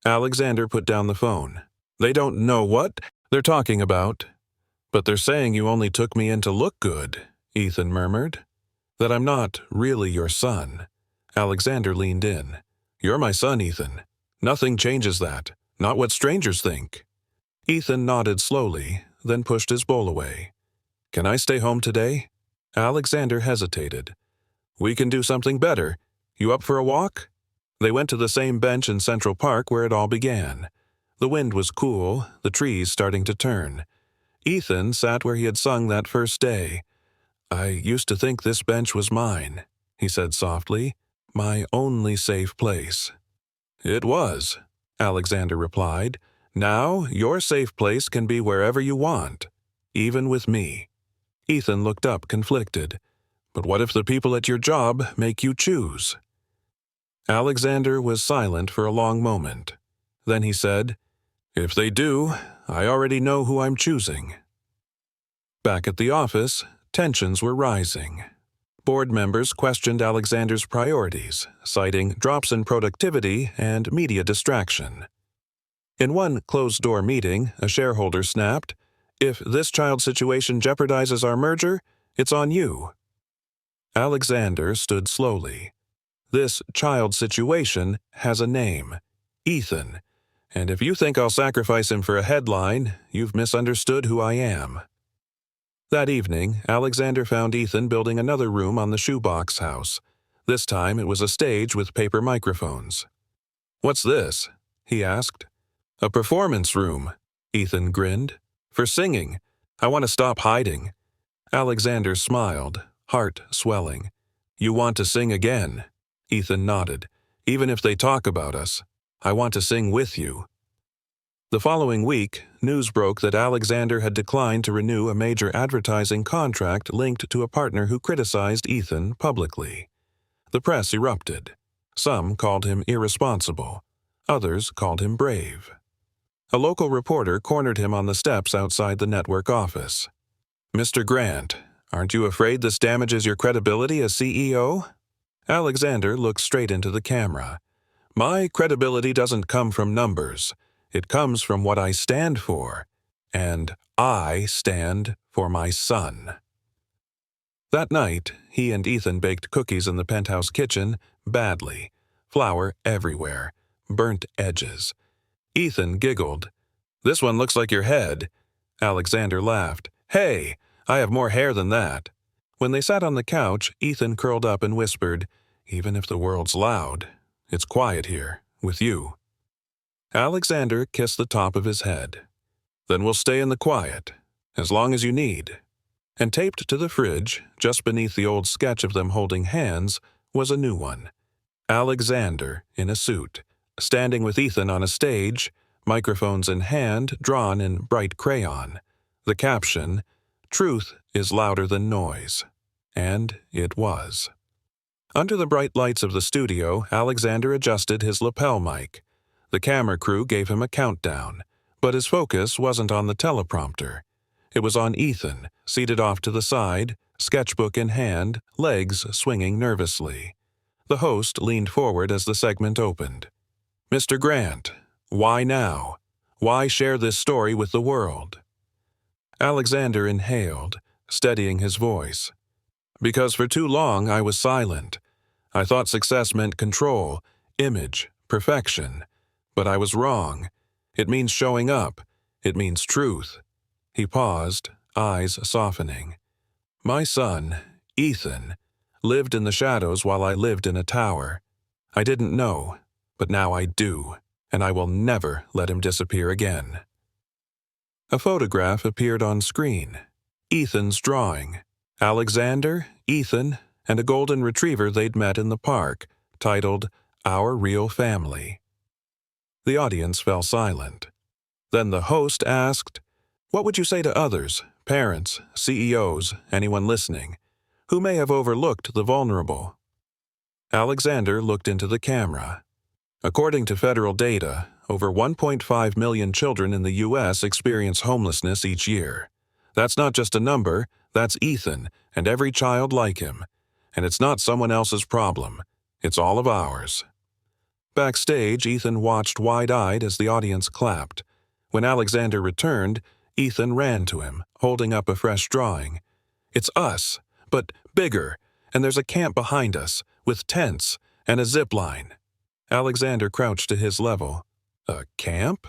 Alexander put down the phone. They don't know what they're talking about. But they're saying you only took me in to look good, Ethan murmured. That I'm not really your son. Alexander leaned in. You're my son, Ethan. Nothing changes that, not what strangers think. Ethan nodded slowly, then pushed his bowl away. Can I stay home today? Alexander hesitated. We can do something better. You up for a walk? They went to the same bench in Central Park where it all began. The wind was cool, the trees starting to turn. Ethan sat where he had sung that first day. I used to think this bench was mine, he said softly, my only safe place. It was, Alexander replied. Now your safe place can be wherever you want, even with me. Ethan looked up, conflicted. But what if the people at your job make you choose? Alexander was silent for a long moment. Then he said, If they do, I already know who I'm choosing. Back at the office, tensions were rising. Board members questioned Alexander's priorities, citing drops in productivity and media distraction. In one closed-door meeting, a shareholder snapped, If this child situation jeopardizes our merger, it's on you. Alexander stood slowly. This child situation has a name, Ethan, and if you think I'll sacrifice him for a headline, you've misunderstood who I am. That evening, Alexander found Ethan building another room on the shoebox house. This time it was a stage with paper microphones. "What's this?" he asked. "A performance room," Ethan grinned. "For singing. I want to stop hiding." Alexander smiled, heart swelling. "You want to sing again?" Ethan nodded. "Even if they talk about us, I want to sing with you." The following week, news broke that Alexander had declined to renew a major advertising contract linked to a partner who criticized Ethan publicly. The press erupted. Some called him irresponsible. Others called him brave. A local reporter cornered him on the steps outside the network office. "Mr. Grant, aren't you afraid this damages your credibility as CEO?" Alexander looked straight into the camera. "My credibility doesn't come from numbers. It comes from what I stand for. And I stand for my son." That night, he and Ethan baked cookies in the penthouse kitchen badly. Flour everywhere. Burnt edges. Ethan giggled. "This one looks like your head." Alexander laughed. "Hey, I have more hair than that." When they sat on the couch, Ethan curled up and whispered, "Even if the world's loud, it's quiet here, with you." Alexander kissed the top of his head. "Then we'll stay in the quiet, as long as you need." And taped to the fridge, just beneath the old sketch of them holding hands, was a new one. Alexander in a suit, standing with Ethan on a stage, microphones in hand, drawn in bright crayon. The caption, "Truth is louder than noise." And it was. Under the bright lights of the studio, Alexander adjusted his lapel mic. The camera crew gave him a countdown, but his focus wasn't on the teleprompter. It was on Ethan, seated off to the side, sketchbook in hand, legs swinging nervously. The host leaned forward as the segment opened. "Mr. Grant, why now? Why share this story with the world?" Alexander inhaled, steadying his voice. "Because for too long I was silent. I thought success meant control, image, perfection. But I was wrong. It means showing up. It means truth." He paused, eyes softening. "My son, Ethan, lived in the shadows while I lived in a tower. I didn't know, but now I do, and I will never let him disappear again." A photograph appeared on screen. Ethan's drawing. Alexander, Ethan, and a golden retriever they'd met in the park, titled "Our Real Family." The audience fell silent. Then the host asked, "What would you say to others, parents, CEOs, anyone listening, who may have overlooked the vulnerable?" Alexander looked into the camera. According to federal data, over 1.5 million children in the U.S. experience homelessness each year. That's not just a number, that's Ethan and every child like him. And it's not someone else's problem. It's all of ours. Backstage, Ethan watched wide-eyed as the audience clapped. When Alexander returned, Ethan ran to him, holding up a fresh drawing. "It's us, but bigger, and there's a camp behind us, with tents and a zip line." Alexander crouched to his level. "A camp?"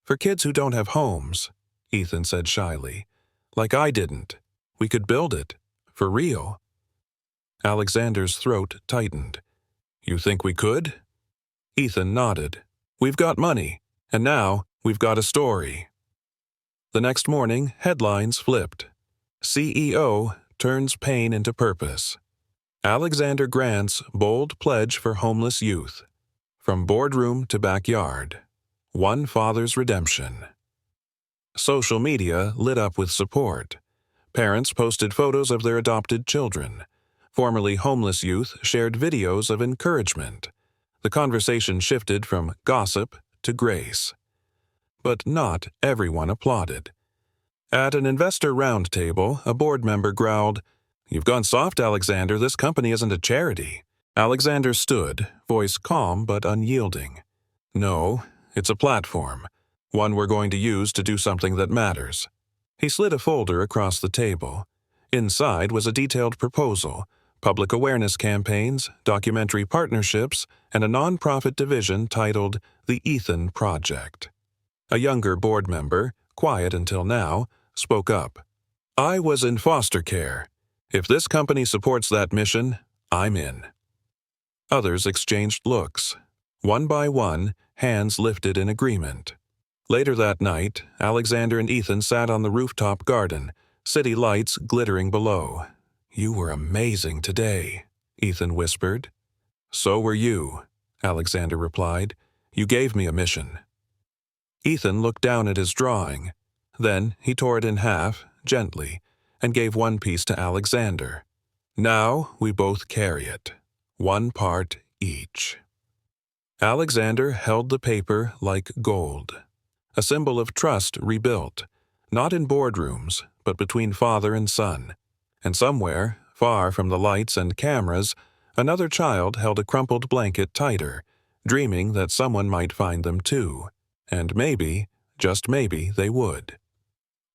"For kids who don't have homes," Ethan said shyly. "Like I didn't. We could build it. For real." Alexander's throat tightened. "You think we could?" Ethan nodded. "We've got money, and now we've got a story." The next morning, headlines flipped. CEO turns pain into purpose. Alexander Grant's bold pledge for homeless youth. From boardroom to backyard. One father's redemption. Social media lit up with support. Parents posted photos of their adopted children. Formerly homeless youth shared videos of encouragement. The conversation shifted from gossip to grace. But not everyone applauded. At an investor roundtable, a board member growled, "You've gone soft, Alexander. This company isn't a charity." Alexander stood, voice calm but unyielding. "No, it's a platform. One we're going to use to do something that matters." He slid a folder across the table. Inside was a detailed proposal, public awareness campaigns, documentary partnerships, and a nonprofit division titled The Ethan Project. A younger board member, quiet until now, spoke up. I was in foster care. If this company supports that mission, I'm in. Others exchanged looks. One by one, hands lifted in agreement. Later that night, Alexander and Ethan sat on the rooftop garden, city lights glittering below. "You were amazing today," Ethan whispered. "So were you," Alexander replied. "You gave me a mission." Ethan looked down at his drawing. Then he tore it in half, gently, and gave one piece to Alexander. "Now we both carry it, one part each." Alexander held the paper like gold, a symbol of trust rebuilt, not in boardrooms, but between father and son. And somewhere, far from the lights and cameras, another child held a crumpled blanket tighter, dreaming that someone might find them too. And maybe, just maybe, they would.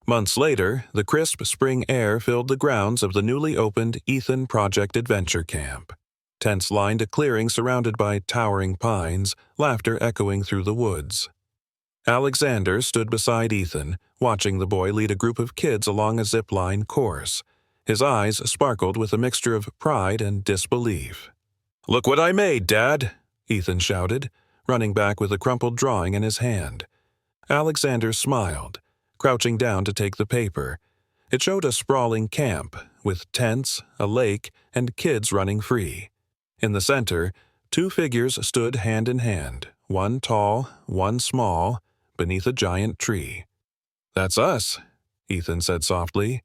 Months later, the crisp spring air filled the grounds of the newly opened Ethan Project Adventure Camp. Tents lined a clearing surrounded by towering pines, laughter echoing through the woods. Alexander stood beside Ethan, watching the boy lead a group of kids along a zip-line course. His eyes sparkled with a mixture of pride and disbelief. "Look what I made, Dad!" Ethan shouted, running back with a crumpled drawing in his hand. Alexander smiled, crouching down to take the paper. It showed a sprawling camp, with tents, a lake, and kids running free. In the center, two figures stood hand in hand, one tall, one small, beneath a giant tree. "That's us," Ethan said softly.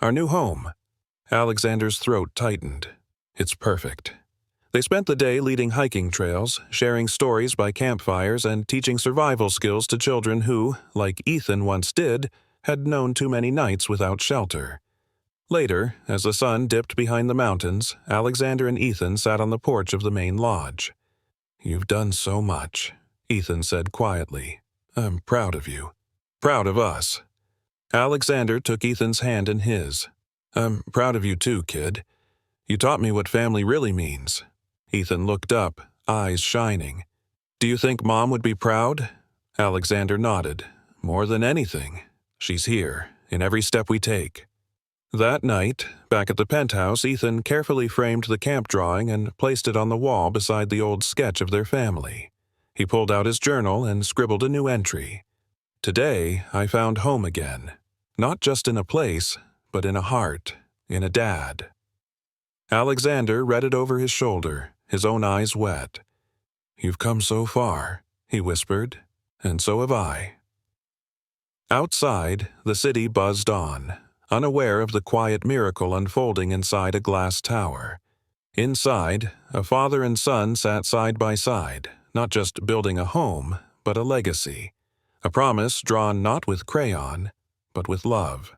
"Our new home." Alexander's throat tightened. "It's perfect." They spent the day leading hiking trails, sharing stories by campfires, and teaching survival skills to children who, like Ethan once did, had known too many nights without shelter. Later, as the sun dipped behind the mountains, Alexander and Ethan sat on the porch of the main lodge. "You've done so much," Ethan said quietly. "I'm proud of you. Proud of us." Alexander took Ethan's hand in his. "I'm proud of you too, kid. You taught me what family really means." Ethan looked up, eyes shining. "Do you think Mom would be proud?" Alexander nodded. "More than anything. She's here, in every step we take." That night, back at the penthouse, Ethan carefully framed the camp drawing and placed it on the wall beside the old sketch of their family. He pulled out his journal and scribbled a new entry. "Today, I found home again. Not just in a place, but in a heart, in a dad." Alexander read it over his shoulder, his own eyes wet. "You've come so far," he whispered, "and so have I." Outside, the city buzzed on, unaware of the quiet miracle unfolding inside a glass tower. Inside, a father and son sat side by side, not just building a home, but a legacy. A promise drawn not with crayon, but with love.